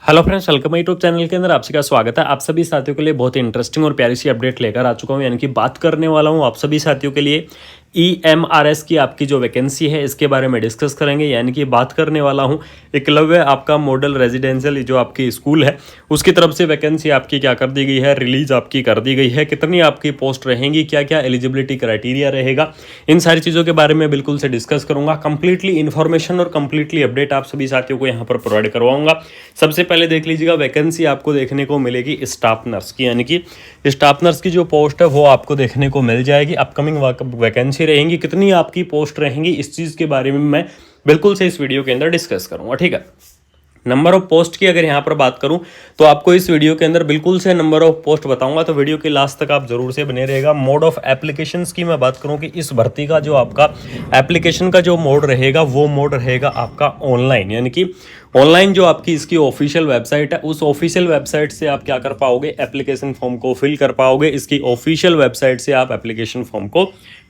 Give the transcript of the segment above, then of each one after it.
Hello friends, welcome YouTube channel के अंदर आपसे का स्वागत है। आप सभी साथियों के लिए बहुत ही इंटरेस्टिंग और प्यारी सी अपडेट लेकर आ चुका हूं, यानी कि बात करने वाला हूं आप सभी साथियों के लिए EMRS की आपकी जो वैकेंसी है इसके बारे में डिस्कस करेंगे। यानी कि बात करने वाला हूं एकलव्य आपका मॉडल रेजिडेंशियल जो आपकी स्कूल है उसकी तरफ से वैकेंसी आपकी क्या कर दी गई है, रिलीज आपकी कर दी गई है। कितनी आपकी पोस्ट रहेंगी, क्या क्या एलिजिबिलिटी क्राइटेरिया रहेगा, इन सारी चीज़ों के बारे में बिल्कुल से डिस्कस करूंगा। कंप्लीटली इन्फॉर्मेशन और कंप्लीटली अपडेट आप सभी साथियों को यहाँ पर प्रोवाइड करवाऊंगा। सबसे पहले देख लीजिएगा, वैकेंसी आपको देखने को मिलेगी स्टाफ नर्स की, यानी कि स्टाफ नर्स की जो पोस्ट है वो आपको देखने को मिल जाएगी। अपकमिंग वैकेंसी रहेंगी, कितनी आपकी पोस्ट रहेंगी, इस चीज़ के बारे में मैं बिल्कुल से इस वीडियो के अंदर डिस्कस करूंगा। ठीक है, नंबर ऑफ पोस्ट की अगर यहाँ पर बात करूं तो आपको इस वीडियो के अंदर बिल्कुल से नंबर ऑफ पोस्ट बताऊंगा, तो वीडियो के लास्ट तक आप जरूर से बने रहेगा। मोड ऑफ एप्लीकेशंस की मैं बात करूं कि इस भर्ती का जो आपका एप्लीकेशन का जो मोड रहेगा वो मोड रहेगा आपका ऑनलाइन, यानी कि ऑनलाइन जो आपकी इसकी ऑफिशियल वेबसाइट है उस ऑफिशियल वेबसाइट से आप क्या कर पाओगे, एप्लीकेशन फॉर्म को फिल कर पाओगे। इसकी ऑफिशियल वेबसाइट से आप एप्लीकेशन फॉर्म को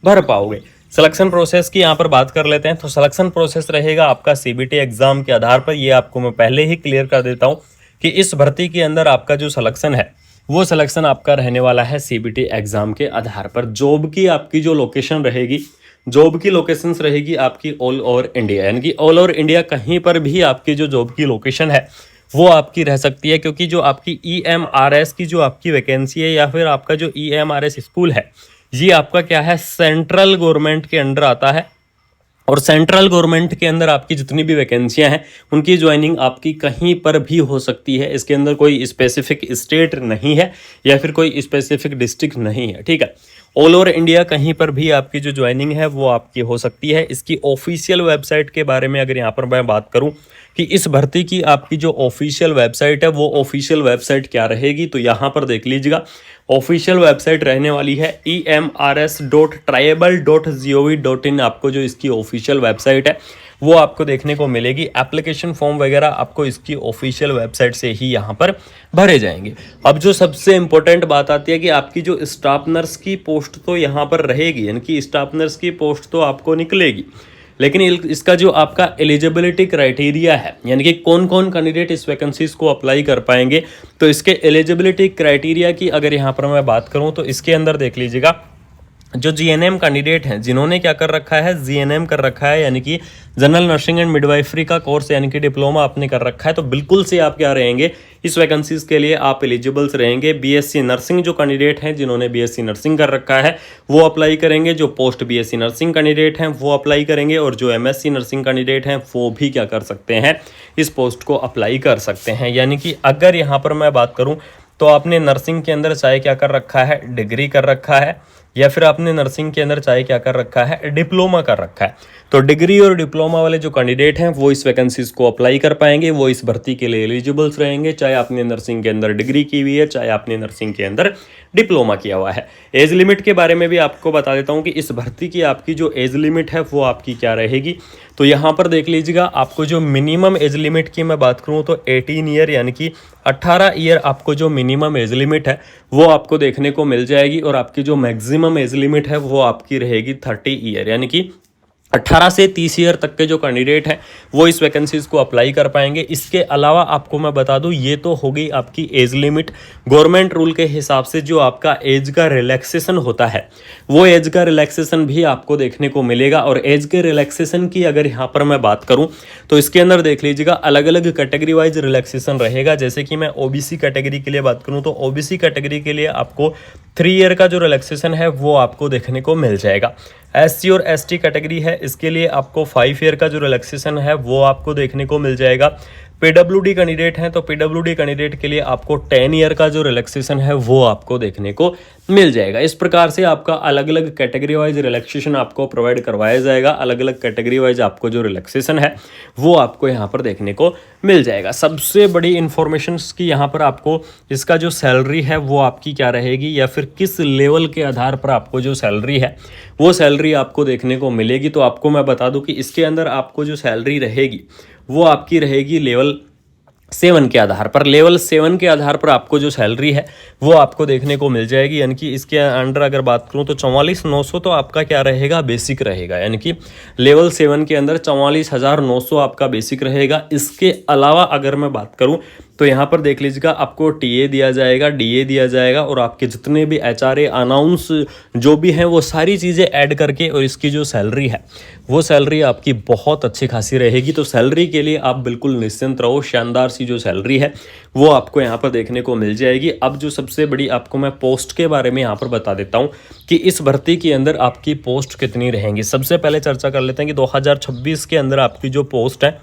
भर पाओगे। सिलेक्शन प्रोसेस की यहाँ पर बात कर लेते हैं, तो सिलेक्शन प्रोसेस रहेगा आपका CBT एग्जाम के आधार पर। ये आपको मैं पहले ही क्लियर कर देता हूँ कि इस भर्ती के अंदर आपका जो सिलेक्शन है वो सिलेक्शन आपका रहने वाला है CBT एग्जाम के आधार पर। जॉब की आपकी जो लोकेशन रहेगी, जॉब की लोकेशंस रहेगी आपकी ऑल ओवर इंडिया, यानी कि ऑल ओवर इंडिया कहीं पर भी आपकी जो जॉब की लोकेशन है वो आपकी रह सकती है। क्योंकि जो आपकी EMRS की जो आपकी वैकेंसी है या फिर आपका जो EMRS स्कूल है ये आपका क्या है, सेंट्रल गवर्नमेंट के अंडर आता है। और सेंट्रल गवर्नमेंट के अंदर आपकी जितनी भी वैकेंसियां हैं उनकी ज्वाइनिंग आपकी कहीं पर भी हो सकती है। इसके अंदर कोई स्पेसिफिक स्टेट नहीं है या फिर कोई स्पेसिफिक डिस्ट्रिक्ट नहीं है। ठीक है, ऑल ओवर इंडिया कहीं पर भी आपकी जो ज्वाइनिंग है वो आपकी हो सकती है। इसकी ऑफिशियल वेबसाइट के बारे में अगर यहाँ पर मैं बात करूँ कि इस भर्ती की आपकी जो ऑफिशियल वेबसाइट है वो ऑफिशियल वेबसाइट क्या रहेगी, तो यहाँ पर देख लीजिएगा, ऑफिशियल वेबसाइट रहने वाली है emrs.tribal.gov.in। आपको जो इसकी ऑफिशियल वेबसाइट है वो आपको देखने को मिलेगी। एप्लीकेशन फॉर्म वगैरह आपको इसकी ऑफिशियल वेबसाइट से ही यहाँ पर भरे जाएंगे। अब जो सबसे इंपॉर्टेंट बात आती है कि आपकी जो स्टाफ नर्स की पोस्ट तो यहाँ पर रहेगी, यानी कि स्टाफ नर्स की पोस्ट तो आपको निकलेगी, लेकिन इसका जो आपका एलिजिबिलिटी क्राइटेरिया है, यानी कि कौन कौन कैंडिडेट इस वैकेंसीज को अप्लाई कर पाएंगे, तो इसके एलिजिबिलिटी क्राइटेरिया की अगर यहाँ पर मैं बात करूँ तो इसके अंदर देख लीजिएगा, जो GNM कैंडिडेट हैं जिन्होंने क्या कर रखा है, GNM कर रखा है, यानी कि जनरल नर्सिंग एंड मिडवाइफरी का कोर्स यानी कि डिप्लोमा आपने कर रखा है, तो बिल्कुल से आप क्या रहेंगे, इस वैकेंसीज के लिए आप एलिजिबल्स रहेंगे। BSc नर्सिंग जो कैंडिडेट हैं जिन्होंने BSc नर्सिंग कर रखा है वो अप्लाई करेंगे, जो पोस्ट BSc नर्सिंग कैंडिडेट हैं वो अप्लाई करेंगे, और जो MSc नर्सिंग कैंडिडेट हैं वो भी क्या कर सकते हैं, इस पोस्ट को अप्लाई कर सकते हैं। यानी कि अगर यहाँ पर मैं बात करूँ तो आपने नर्सिंग के अंदर चाहे क्या कर रखा है, डिग्री कर रखा है, या फिर आपने नर्सिंग के अंदर चाहे क्या कर रखा है, डिप्लोमा कर रखा है, तो डिग्री और डिप्लोमा वाले जो कैंडिडेट हैं वो इस वैकेंसीज को अप्लाई कर पाएंगे, वो इस भर्ती के लिए एलिजिबल्स रहेंगे। चाहे आपने नर्सिंग के अंदर डिग्री की हुई है, चाहे आपने नर्सिंग के अंदर डिप्लोमा किया हुआ है। एज लिमिट के बारे में भी आपको बता देता हूँ कि इस भर्ती की आपकी जो एज लिमिट है वो आपकी क्या रहेगी, तो यहाँ पर देख लीजिएगा, आपको जो मिनिमम एज लिमिट की मैं बात करूँ तो 18 ईयर, यानी कि 18 ईयर आपको जो मिनिमम एज लिमिट है वो आपको देखने को मिल जाएगी, और आपकी जो मैक्सिमम एज लिमिट है वो आपकी रहेगी 30 ईयर, यानी कि 18 से 30 ईयर तक के जो कैंडिडेट हैं वो इस वैकेंसीज को अप्लाई कर पाएंगे। इसके अलावा आपको मैं बता दूं, ये तो हो गई आपकी एज लिमिट। गवर्नमेंट रूल के हिसाब से जो आपका एज का रिलैक्सेशन होता है वो एज का रिलैक्सेशन भी आपको देखने को मिलेगा। और एज के रिलैक्सेशन की अगर यहाँ पर मैं बात करूँ तो इसके अंदर देख लीजिएगा, अलग अलग कैटेगरी वाइज रिलैक्सेशन रहेगा। जैसे कि मैं OBC कैटेगरी के लिए बात करूँ तो OBC कैटेगरी के लिए आपको 3 ईयर का जो रिलैक्सेशन है वो आपको देखने को मिल जाएगा। SC और ST कैटेगरी है, इसके लिए आपको 5 ईयर का जो रिलैक्सेशन है वो आपको देखने को मिल जाएगा। PWD कैंडिडेट हैं तो PWD कैंडिडेट के लिए आपको 10 ईयर का जो रिलैक्सेशन है वो आपको देखने को मिल जाएगा। इस प्रकार से आपका अलग अलग कैटेगरी वाइज रिलैक्सेशन आपको प्रोवाइड करवाया जाएगा। अलग अलग कैटेगरी वाइज आपको जो रिलैक्सेशन है वो आपको यहाँ पर देखने को मिल जाएगा। सबसे बड़ी इंफॉर्मेशन की यहाँ पर आपको इसका जो सैलरी है वो आपकी क्या रहेगी, या फिर किस लेवल के आधार पर आपको जो सैलरी है वो सैलरी आपको देखने को मिलेगी, तो आपको मैं बता दूं कि इसके अंदर आपको जो सैलरी रहेगी वो आपकी रहेगी लेवल 7 के आधार पर। लेवल 7 के आधार पर आपको जो सैलरी है वो आपको देखने को मिल जाएगी, यानी कि इसके अंडर अगर बात करूं तो 44,900 तो आपका क्या रहेगा, बेसिक रहेगा, यानी कि लेवल 7 के अंदर 44,900 आपका बेसिक रहेगा। इसके अलावा अगर मैं बात करूं तो यहाँ पर देख लीजिएगा, आपको टीए दिया जाएगा, डीए दिया जाएगा, और आपके जितने भी एचआरए अनाउंस जो भी हैं वो सारी चीज़ें ऐड करके, और इसकी जो सैलरी है वो सैलरी आपकी बहुत अच्छी खासी रहेगी। तो सैलरी के लिए आप बिल्कुल निश्चिंत रहो, शानदार सी जो सैलरी है वो आपको यहाँ पर देखने को मिल जाएगी। अब जो सबसे बड़ी आपको मैं पोस्ट के बारे में यहाँ पर बता देता हूँ कि इस भर्ती के अंदर आपकी पोस्ट कितनी रहेंगी। सबसे पहले चर्चा कर लेते हैं कि 2026 के अंदर आपकी जो पोस्ट है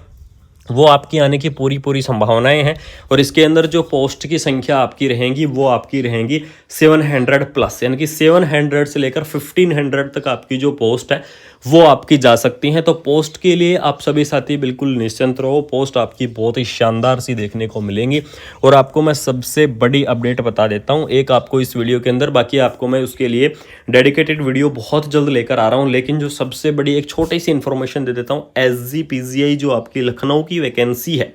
वो आपकी आने की पूरी संभावनाएं हैं, और इसके अंदर जो पोस्ट की संख्या आपकी रहेंगी वो आपकी रहेंगी 700 प्लस, यानी कि 700 से लेकर 1500 तक आपकी जो पोस्ट है वो आपकी जा सकती हैं। तो पोस्ट के लिए आप सभी साथी बिल्कुल निश्चिंत रहो, पोस्ट आपकी बहुत ही शानदार सी देखने को मिलेंगी। और आपको मैं सबसे बड़ी अपडेट बता देता हूं एक आपको इस वीडियो के अंदर, बाकी आपको मैं उसके लिए डेडिकेटेड वीडियो बहुत जल्द लेकर आ रहा हूं। लेकिन जो सबसे बड़ी एक छोटी सी इंफॉर्मेशन दे देता हूं, SGPGI जो आपकी लखनऊ की वैकेंसी है,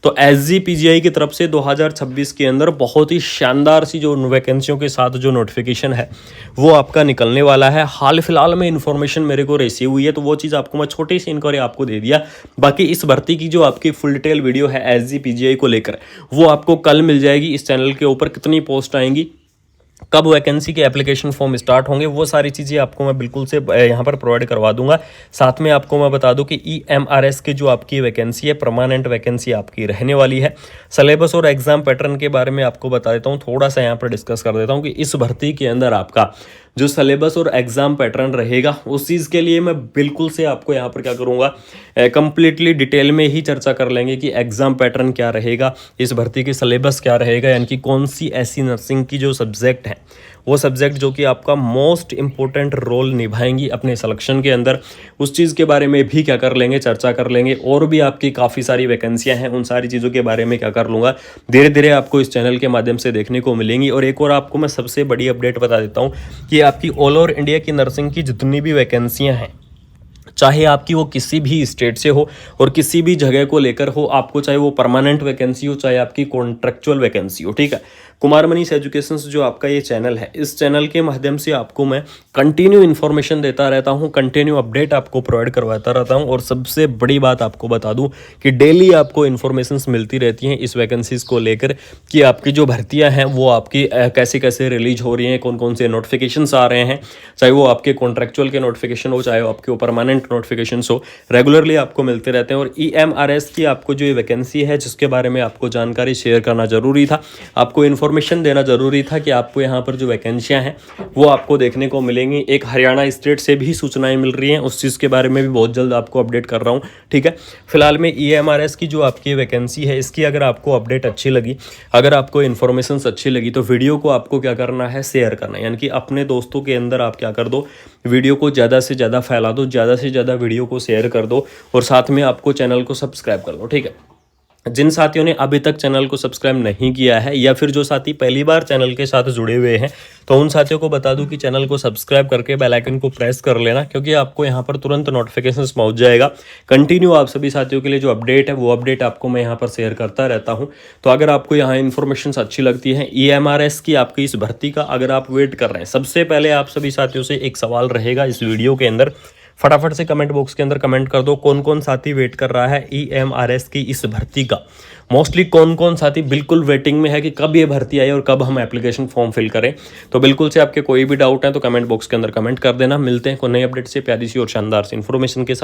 तो SGPGI की तरफ से 2026 के अंदर बहुत ही शानदार सी जो वैकेंसियों के साथ जो नोटिफिकेशन है वो आपका निकलने वाला है। हाल फिलहाल में इन्फॉर्मेशन मेरे को रिसीव हुई है, तो वो चीज़ आपको मैं छोटी सी इंक्वायरी आपको दे दिया। बाकी इस भर्ती की जो आपकी फुल डिटेल वीडियो है SGPGI को लेकर वो आपको कल मिल जाएगी इस चैनल के ऊपर। कितनी पोस्ट आएंगी, कब वैकेंसी के एप्लीकेशन फॉर्म स्टार्ट होंगे, वो सारी चीज़ें आपको मैं बिल्कुल से यहाँ पर प्रोवाइड करवा दूंगा। साथ में आपको मैं बता दूं कि EMRS की जो आपकी वैकेंसी है, परमानेंट वैकेंसी आपकी रहने वाली है। सिलेबस और एग्जाम पैटर्न के बारे में आपको बता देता हूँ, थोड़ा सा यहाँ पर डिस्कस कर देता हूँ कि इस भर्ती के अंदर आपका जो सिलेबस और एग्जाम पैटर्न रहेगा उस चीज़ के लिए मैं बिल्कुल से आपको यहाँ पर क्या करूँगा, कंप्लीटली डिटेल में ही चर्चा कर लेंगे कि एग्जाम पैटर्न क्या रहेगा, इस भर्ती की सिलेबस क्या रहेगा, यानी कि कौन सी ऐसी नर्सिंग की जो सब्जेक्ट है वो सब्जेक्ट जो कि आपका मोस्ट इंपॉर्टेंट रोल निभाएंगी अपने सिलेक्शन के अंदर, उस चीज़ के बारे में भी क्या कर लेंगे, चर्चा कर लेंगे। और भी आपकी काफ़ी सारी वैकेंसियां हैं, उन सारी चीज़ों के बारे में क्या कर लूँगा, धीरे धीरे आपको इस चैनल के माध्यम से देखने को मिलेंगी। और एक और आपको मैं सबसे बड़ी अपडेट बता देता हूँ कि आपकी ऑल ओवर इंडिया की नर्सिंग की जितनी भी वैकेंसियाँ हैं, चाहे आपकी वो किसी भी स्टेट से हो और किसी भी जगह को लेकर हो, आपको चाहे वो परमानेंट वैकेंसी हो चाहे आपकी कॉन्ट्रेक्चुअल वैकेंसी हो, ठीक है। कुमार मनीष एजुकेशन जो आपका ये चैनल है, इस चैनल के माध्यम से आपको मैं कंटिन्यू इन्फॉर्मेशन देता रहता हूँ, कंटिन्यू अपडेट आपको प्रोवाइड करवाता रहता हूँ। और सबसे बड़ी बात आपको बता दूँ कि डेली आपको इन्फॉर्मेशन मिलती रहती हैं इस वैकेंसीज को लेकर कि आपकी जो भर्तियाँ हैं वो आपकी कैसे कैसे रिलीज हो रही हैं, कौन कौन से नोटिफिकेशंस आ रहे हैं, चाहे वो आपके कॉन्ट्रेक्चुअल के नोटिफिकेशन हो चाहे आपके वो परमानेंट नोटिफिकेशंस हो, रेगुलरली आपको मिलते रहते हैं। और EMRS की आपको जो ये वैकेंसी है जिसके बारे में आपको जानकारी शेयर करना जरूरी था, आपको इन्फॉर्मेशन देना जरूरी था कि आपको यहाँ पर जो वैकेंसियाँ हैं वो आपको देखने को मिलेंगी। एक हरियाणा स्टेट से भी सूचनाएं मिल रही हैं, उस चीज़ के बारे में भी बहुत जल्द आपको अपडेट कर रहा हूँ, ठीक है। फिलहाल में EMRS की जो आपकी वैकेंसी है इसकी अगर आपको अपडेट अच्छी लगी, अगर आपको इन्फॉर्मेशन अच्छी लगी, तो वीडियो को आपको क्या करना है, शेयर करना है। यानी कि अपने दोस्तों के अंदर आप क्या कर दो, वीडियो को ज़्यादा से ज़्यादा फैला दो, ज़्यादा से ज़्यादा वीडियो को शेयर कर दो, और साथ में आपको चैनल को सब्सक्राइब कर लो, ठीक है। जिन साथियों ने अभी तक चैनल को सब्सक्राइब नहीं किया है, या फिर जो साथी पहली बार चैनल के साथ जुड़े हुए हैं, तो उन साथियों को बता दूं कि चैनल को सब्सक्राइब करके बेल आइकन को प्रेस कर लेना, क्योंकि आपको यहां पर तुरंत नोटिफिकेशंस पहुंच जाएगा। कंटिन्यू आप सभी साथियों के लिए जो अपडेट है वो अपडेट आपको मैं यहां पर शेयर करता रहता हूं। तो अगर आपको यहाँ इन्फॉर्मेशन अच्छी लगती है EMRS की आपकी इस भर्ती का, अगर आप वेट कर रहे हैं, सबसे पहले आप सभी साथियों से एक सवाल रहेगा इस वीडियो के अंदर, फटाफट से कमेंट बॉक्स के अंदर कमेंट कर दो, कौन कौन साथी वेट कर रहा है EMRS की इस भर्ती का। मोस्टली कौन कौन साथी बिल्कुल वेटिंग में है कि कब ये भर्ती आई और कब हम एप्लीकेशन फॉर्म फिल करें। तो बिल्कुल से आपके कोई भी डाउट है तो कमेंट बॉक्स के अंदर कमेंट कर देना। मिलते हैं कोई नई अपडेट से प्यारी सी और शानदार सी इन्फॉर्मेशन के साथ।